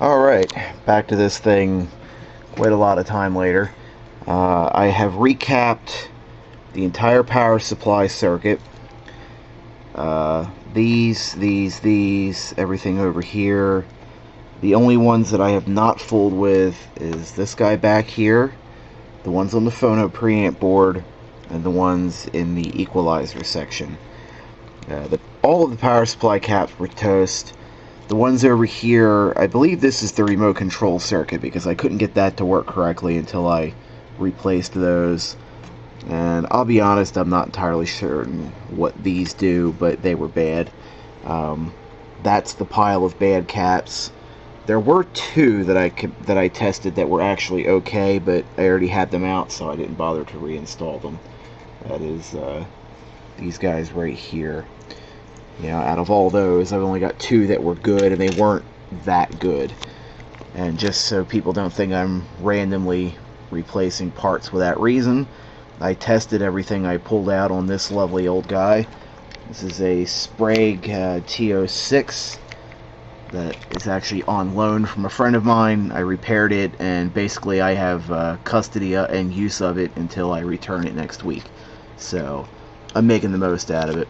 Alright, back to this thing quite a lot of time later. I have recapped the entire power supply circuit. These, everything over here. The only ones that I have not fooled with is this guy back here, the ones on the phono preamp board, and the ones in the equalizer section. All of the power supply caps were toast. The ones over here, I believe this is the remote control circuit because I couldn't get that to work correctly until I replaced those. And I'll be honest, I'm not entirely certain what these do, but they were bad. That's the pile of bad caps. There were two that I tested that were actually okay, but I already had them out, so I didn't bother to reinstall them. That is these guys right here. You know, out of all those, I've only got two that were good, and they weren't that good. And just so people don't think I'm randomly replacing parts without reason, I tested everything I pulled out on this lovely old guy. This is a Sprague TO6 that is actually on loan from a friend of mine. I repaired it, and basically I have custody and use of it until I return it next week. So I'm making the most out of it.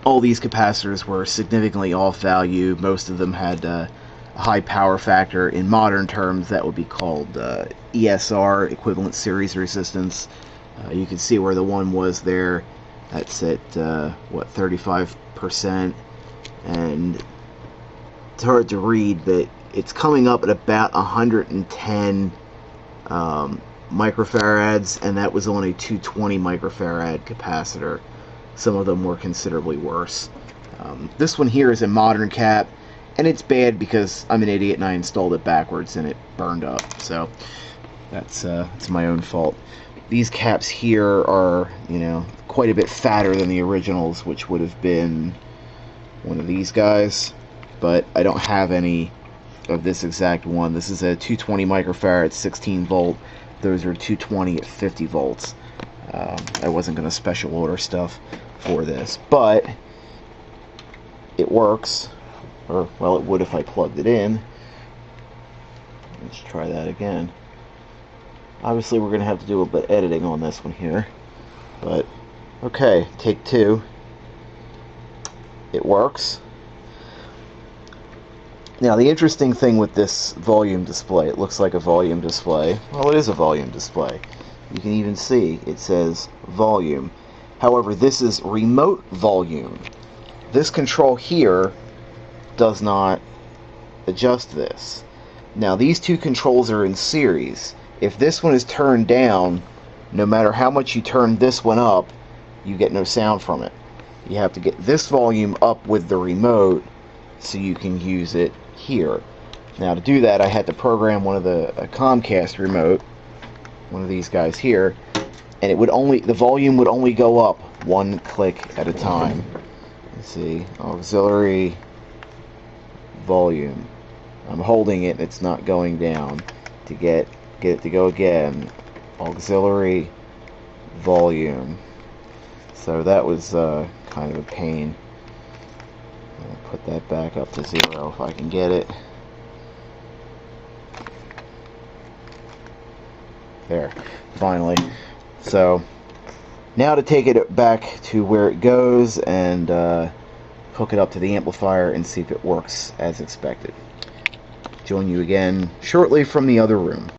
All these capacitors were significantly off value. Most of them had a high power factor. In modern terms, that would be called ESR, equivalent series resistance. You can see where the one was there. That's at, what, 35%. And it's hard to read, but it's coming up at about 110 microfarads, and that was on a 220 microfarad capacitor. Some of them were considerably worse. This one here is a modern cap, and it's bad because I'm an idiot and I installed it backwards and it burned up. So that's my own fault. These caps here are, you know, quite a bit fatter than the originals, which would have been one of these guys. But I don't have any of this exact one. This is a 220 microfarad, 16 volt. Those are 220 at 50 volts. I wasn't going to special order stuff for this, but it works, or well, it would if I plugged it in. Let's try that again. Obviously we're going to have to do a bit of editing on this one here, but okay, take two. It works. Now the interesting thing with this volume display, it looks like a volume display. Well, it is a volume display. You can even see it says volume. However, this is remote volume. This control here does not adjust this. Now these two controls are in series. If this one is turned down, no matter how much you turn this one up, you get no sound from it. You have to get this volume up with the remote so you can use it here. Now to do that, I had to program one of the Comcast remote, one of these guys here, and it would only, the volume would only go up one click at a time. Let's see, auxiliary volume. I'm holding it and it's not going down. To get it to go again, auxiliary volume. So that was kind of a pain. I'll put that back up to 0 if I can get it. There, finally. So now to take it back to where it goes and hook it up to the amplifier and see if it works as expected. Join you again shortly from the other room.